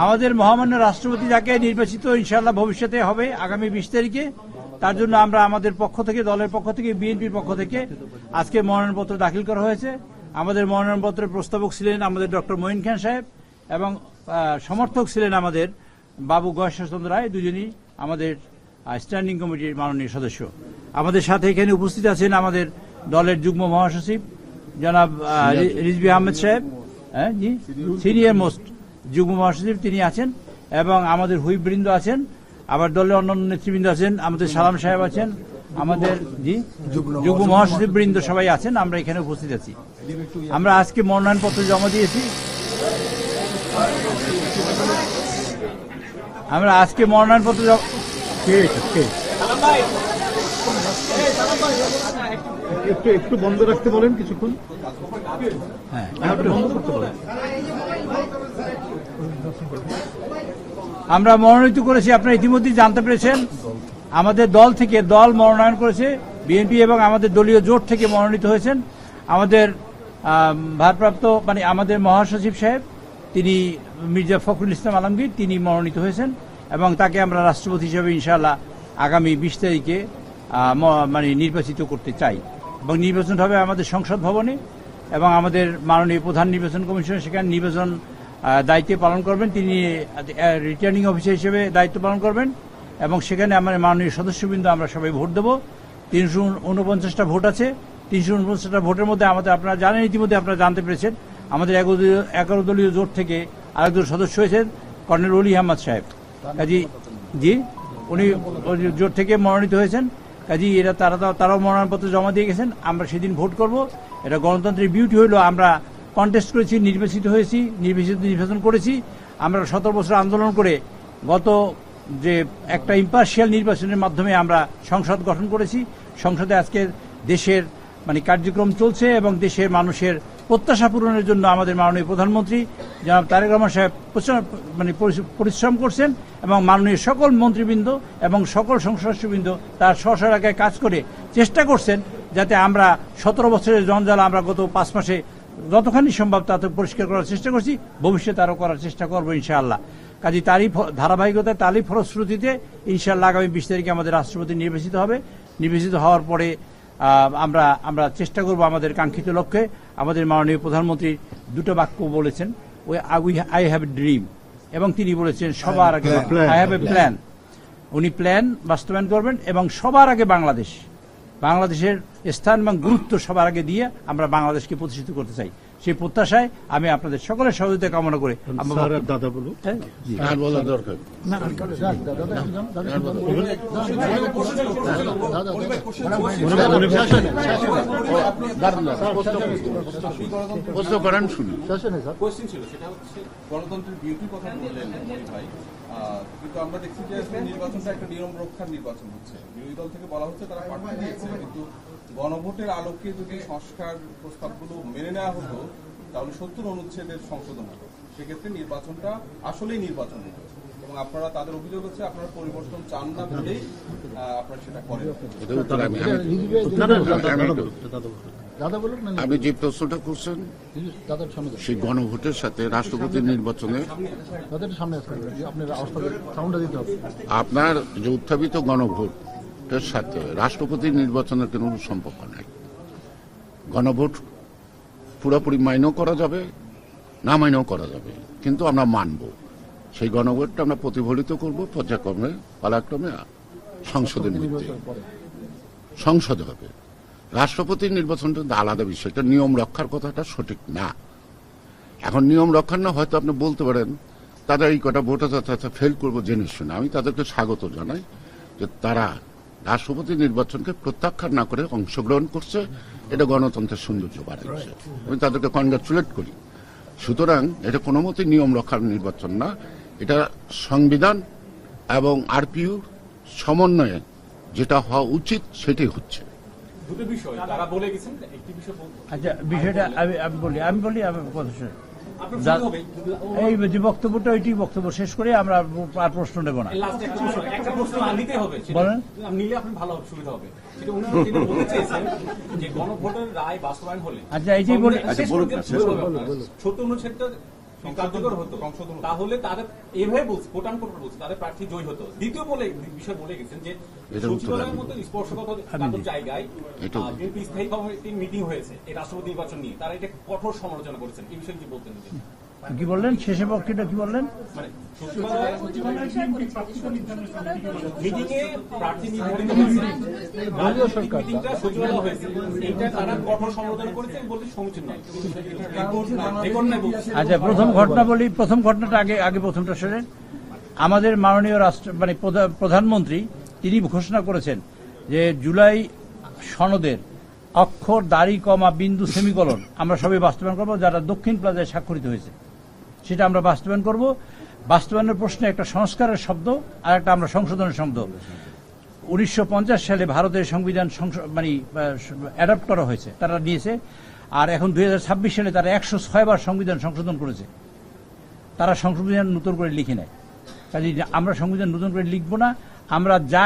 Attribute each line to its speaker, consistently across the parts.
Speaker 1: আমাদের মহামান্য রাষ্ট্রপতি যাকে নির্বাচিত ইনশাআল্লাহ ভবিষ্যতে হবে আগামী 20 তারিখে, তার জন্য আমরা আমাদের পক্ষ থেকে, দলের পক্ষ থেকে, বিএনপির পক্ষ থেকে আজকে মনোনয়নপত্র দাখিল করা হয়েছে। আমাদের মনোনয়নপত্রের প্রস্তাবক ছিলেন আমাদের ডক্টর মঈন খান সাহেব এবং সমর্থক ছিলেন আমাদের বাবু গয়েশ্বরচন্দ্র রায়, দুজনই আমাদের স্ট্যান্ডিং কমিটির মাননীয় সদস্য। আমাদের সাথে এখানে উপস্থিত আছেন আমাদের দলের যুগ্ম মহাসচিব জনাব রিজভী আহমেদ সাহেব, জি সিনিয়র মোস্ট যুগ্ম মহাসচিব তিনি আছেন, এবং আমাদের হুইপবৃন্দ আছেন, আবার দলের অন্যান্য নেতৃবৃন্দ আছেন, আমাদের সালাম সাহেব আছেন, আমাদের জি যুগ্ম মহাসচিব বৃন্দ সবাই আছেন। আমরা এখানে উপস্থিত আছি। আমরা আজকে মনোনয়নপত্র জমা দিয়েছি। আমরা আজকে মনোনয়নপত্র
Speaker 2: একটু বন্ধ রাখতে বলেন কিছুক্ষণ।
Speaker 1: হ্যাঁ,
Speaker 2: বন্ধ করতে বলেন।
Speaker 1: আমরা মনোনীত করেছি, আপনারা ইতিমধ্যেই জানতে পেরেছেন। আমাদের দল থেকে দল মনোনয়ন করেছে, বিএনপি এবং আমাদের দলীয় জোট থেকে মনোনীত হয়েছেন আমাদের ভারপ্রাপ্ত আমাদের মহাসচিব সাহেব, তিনি মির্জা ফখরুল ইসলাম আলমগীর, তিনি মনোনীত হয়েছেন এবং তাকে আমরা রাষ্ট্রপতি হিসেবে ইনশাআল্লাহ আগামী 20 তারিখে নির্বাচিত করতে চাই। এবং নির্বাচন হবে আমাদের সংসদ ভবনে, এবং আমাদের মাননীয় প্রধান নির্বাচন কমিশনার সেখানে নির্বাচন দায়িত্ব পালন করবেন, তিনি রিটার্নিং অফিসার হিসেবে দায়িত্ব পালন করবেন, এবং সেখানে আমাদের মাননীয় সদস্যবৃন্দ আমরা সবাই ভোট দেব। 349টা ভোট আছে। 349টা ভোটের মধ্যে আমাদের, আপনারা জানেন, ইতিমধ্যে আপনারা জানতে পেরেছেন, আমাদের 11 দলীয় জোট থেকে আরেকজন সদস্য হয়েছেন কর্নেল অলি আহমদ সাহেব, কাজী জি উনি জোট থেকে মনোনীত হয়েছেন। কাজী এরা তারাও মনোনয়নপত্র জমা দিয়ে গেছেন। আমরা সেদিন ভোট করব। এটা গণতন্ত্রের বিউটি হইল, আমরা কন্টেস্ট করেছি, নির্বাচিত হয়েছি, নির্বাচন করেছি। আমরা 17 বছর আন্দোলন করে গত যে একটা ইম্পার্শিয়াল নির্বাচনের মাধ্যমে আমরা সংসদ গঠন করেছি। সংসদে আজকে দেশের কার্যক্রম চলছে এবং দেশের মানুষের প্রত্যাশা পূরণের জন্য আমাদের মাননীয় প্রধানমন্ত্রী জনাব তারেক রহমান সাহেব পরিশ্রম করছেন, এবং মাননীয় সকল মন্ত্রীবৃন্দ এবং সকল সংসদবৃন্দ তার স্ব এলাকায় কাজ করে চেষ্টা করছেন যাতে আমরা 17 বছরের জঞ্জাল আমরা গত 5 মাসে যতখানি সম্ভব তাতে পরিষ্কার করার চেষ্টা করছি, ভবিষ্যতে আরও করার চেষ্টা করবো ইনশাআল্লাহ। কাজে তারই ধারাবাহিকতায়, তারই ফলশ্রুতিতে ইনশাআল্লাহ আগামী 20 তারিখে আমাদের রাষ্ট্রপতি নির্বাচিত হবে। নির্বাচিত হওয়ার পরে আমরা চেষ্টা করব আমাদের কাঙ্ক্ষিত লক্ষ্যে। আমাদের মাননীয় প্রধানমন্ত্রী দুটো বাক্য বলেছেন, আই হ্যাভ এ ড্রিম, এবং তিনি বলেছেন সবার আগে আই হ্যাভ এ প্ল্যান। উনি প্ল্যান বাস্তবায়ন করবেন এবং সবার আগে বাংলাদেশের স্থান এবং গুরুত্ব সবার আগে দিয়ে আমরা বাংলাদেশকে প্রতিষ্ঠিত করতে চাই। সেই প্রত্যাশায় আমি আপনাদের সকলের সহযোগিতা কামনা করে
Speaker 3: গণতন্ত্রের বিউটির কথা বললেন ভাই, কিন্তু আমরা দেখছি যে নির্বাচনটা একটা নিয়ম রক্ষার নির্বাচন হচ্ছে। বিরোধী দল থেকে বলা হচ্ছে তারা প্রার্থী দিয়েছে, কিন্তু গণভোটের আলোকে যদি সংস্কার প্রস্তাবগুলো মেনে নেওয়া হতো তাহলে 70 অনুচ্ছেদের সংশোধন হতো। সেক্ষেত্রে নির্বাচনটা আসলেই নির্বাচন হতো, এবং আপনারা, তাদের অভিযোগ হচ্ছে আপনারা পরিবর্তন চান না বলেই আপনারা সেটা করেন।
Speaker 4: আপনি যে প্রশ্নটা করছেন সেই গণভোটের সাথে রাষ্ট্রপতি নির্বাচনে আপনার যে উত্থাপিত গণভোটের সাথে রাষ্ট্রপতি নির্বাচনের কোনো সম্পর্ক নাই। গণভোট পুরোপুরি মাইনেও করা যাবে, না মাইনেও করা যাবে, কিন্তু আমরা মানব। সেই গণভোটটা আমরা প্রতিফলিত করব পর্যায়ক্রমে, পালাক্রমে সংসদের মধ্যে সংসদ হবে। রাষ্ট্রপতির নির্বাচনটা আলাদা বিষয়, এটা নিয়ম রক্ষার কথাটা সঠিক না। এখন নিয়ম রক্ষার না, হয়তো আপনি বলতে পারেন তাদের এই কটা ভোট আছে ফেল করবো জেনে শুনে। আমি তাদেরকে স্বাগত জানাই যে তারা রাষ্ট্রপতি নির্বাচনকে প্রত্যাখ্যান না করে অংশগ্রহণ করছে, এটা গণতন্ত্রের সৌন্দর্য বাড়াচ্ছে। আমি তাদেরকে কনগ্রাচুলেট করি। সুতরাং এটা কোনো মতেই নিয়ম রক্ষার নির্বাচন না, এটা সংবিধান এবং আরপিইউ সমন্বয়ে যেটা হওয়া উচিত সেটাই হচ্ছে।
Speaker 1: আচ্ছা, বিষয়টা আমি বলি কথা শুনে এই যে বক্তব্যটা, ওইটি বক্তব্য শেষ করে আমরা আর প্রশ্ন নেব না। বলেন, আচ্ছা এইটাই বলি,
Speaker 5: কার্যকর হতো তাহলে তাদের এভাবে বলছে কোটান কোট বলছে তাদের প্রার্থী জয় হতো। দ্বিতীয় বিষয় বলে গেছেন যে
Speaker 4: এটা উত্তর
Speaker 5: সচিবালয়ের
Speaker 4: আমি
Speaker 5: মতো
Speaker 4: দিই।
Speaker 5: স্পর্শগত জায়গায়
Speaker 4: এটা দিই।
Speaker 5: বিএনপি স্থায়ী কমিটির মিটিং হয়েছে এই রাষ্ট্রপতি নির্বাচন নিয়ে, তারা এটা কঠোর সমালোচনা করেছেন। এই বিষয়ে কি বলতেন?
Speaker 1: কি বললেন শেষে বক্তৃতা কি বললেন?
Speaker 5: মানে মিটিং এ প্রার্থী নির্ধারিত হয়েছে, রাজনৈতিক মিটিংটা সচিবালয় হয়েছে, এইটা তারা কঠোর সমালোচনা করেছেন বলতে সমীচীন নয়। রেকর্ড নাই বলছে।
Speaker 1: আচ্ছা, প্রথম ঘটনা বলি। প্রথম ঘটনাটা আগে প্রথমটা শোনেন। আমাদের মাননীয় প্রধানমন্ত্রী তিনি ঘোষণা করেছেন যে জুলাই সনদের অক্ষর, দাড়ি, কমা, বিন্দু, সেমিকলন আমরা সবই বাস্তবায়ন করবো, যারা দক্ষিণ প্লাজায় স্বাক্ষরিত হয়েছে সেটা আমরা বাস্তবায়ন করব। বাস্তবায়নের প্রশ্নে একটা সংস্কারের শব্দ আর একটা আমরা সংশোধনের শব্দ। 1950 সালে ভারতের সংবিধান অ্যাডপ্ট করা হয়েছে, তারা নিয়েছে। আর এখন 2026 সালে তারা 106 বার সংবিধান সংশোধন করেছে। তারা সংবিধান নতুন করে লিখে নেয়। কাজে আমরা সংবিধান নতুন করে লিখব না। আমরা যা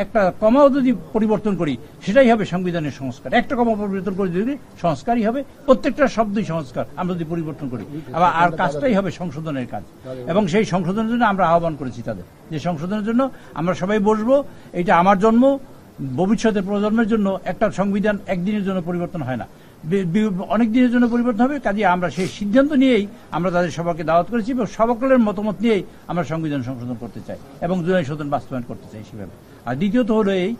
Speaker 1: একটা কমাও যদি পরিবর্তন করি সেটাই হবে সংবিধানের সংস্কার। একটা কমা পরিবর্তন করে যদি সংস্কারই হবে, প্রত্যেকটা শব্দই সংস্কার আমরা যদি পরিবর্তন করি। আবার আর কাজটাই হবে সংশোধনের কাজ। এবং সেই সংশোধনের জন্য আমরা আহ্বান করেছি তাদের, যে সংশোধনের জন্য আমরা সবাই বসবো। এটা আমার জন্ম, ভবিষ্যতের প্রজন্মের জন্য একটা সংবিধান একদিনের জন্য পরিবর্তন হয় না, অনেক দিনের জন্য পরিবর্তন হবে। কাজে আমরা সেই সিদ্ধান্ত নিয়েই আমরা তাদের সবাইকে দাওয়াত করেছি এবং সকলের মতামত নিয়েই আমরা সংবিধান সংশোধন করতে চাই এবং জুলাই সদন বাস্তবায়ন করতে চাই সেভাবে। আর দ্বিতীয়ত হলো এই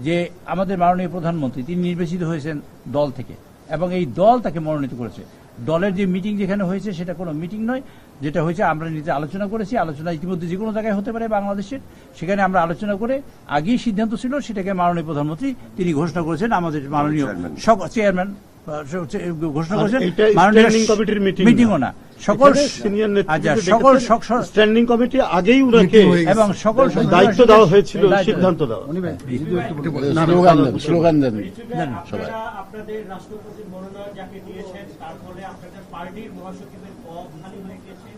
Speaker 1: যে আমাদের মাননীয় প্রধানমন্ত্রী তিনি নির্বাচিত হয়েছেন দল থেকে এবং এই দল তাকে মনোনীত করেছে। দলের যে মিটিং যেখানে হয়েছে সেটা কোনো মিটিং নয়, যেটা হয়েছে আমরা নিজে আলোচনা করেছি। আলোচনা ইতিমধ্যে যে কোনো জায়গায় হতে পারে বাংলাদেশের, সেখানে আমরা আলোচনা করে আগেই সিদ্ধান্ত ছিল সেটাকে মাননীয় প্রধানমন্ত্রী তিনি ঘোষণা করেছেন। আমাদের মাননীয় চেয়ারম্যান ঘোষণা করেছেন। মিটিংও না, সকল
Speaker 2: স্ট্যান্ডিং কমিটি আগেই উনাকে
Speaker 1: এবং সকল
Speaker 2: দায়িত্ব দেওয়া হয়েছিল, সিদ্ধান্ত দেওয়া।
Speaker 4: স্লোগান দেন সবাই।
Speaker 6: আপনাদের রাষ্ট্রপতির মনোনয়ন যাকে দিয়েছেন তার ফলে আপনাদের পার্টির মহাসচিবের পদ খালি হয়ে গেছে।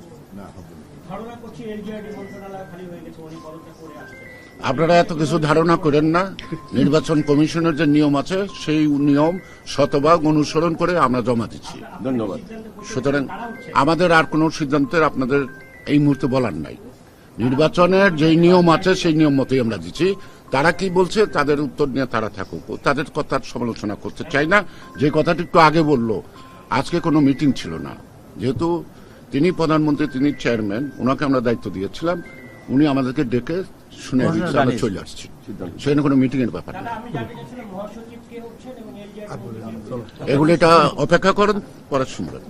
Speaker 6: ধারণা করছি এলজিআরডি মন্ত্রণালয় খালি হয়ে গেছে, উনি পদত্যাগ করে আসছেন।
Speaker 4: আপনারা এত কিছু ধারণা করেন না। নির্বাচন কমিশনের যে নিয়ম আছে সেই নিয়ম শতভাগ অনুসরণ করে আমরা জমা দিচ্ছি। ধন্যবাদ। সুতরাং আমাদের আর কোনো সিদ্ধান্তের আপনাদের এই মুহূর্তে বলার নাই। নির্বাচনের যেই নিয়ম আছে সেই নিয়ম মতোই আমরা দিচ্ছি। তারা কি বলছে তাদের উত্তর নিয়ে তারা থাকুক, তাদের কথার সমালোচনা করতে চাই না। যে কথাটি একটু আগে বললো, আজকে কোনো মিটিং ছিল না, যেহেতু তিনি প্রধানমন্ত্রী, তিনি চেয়ারম্যান, ওনাকে আমরা দায়িত্ব দিয়েছিলাম, উনি আমাদেরকে ডেকে শুনে দিচ্ছে, আমরা চলে আসছি। সেখানে কোনো মিটিং এর ব্যাপার না। এগুলো এটা অপেক্ষা করেন, পরে শুনবেন।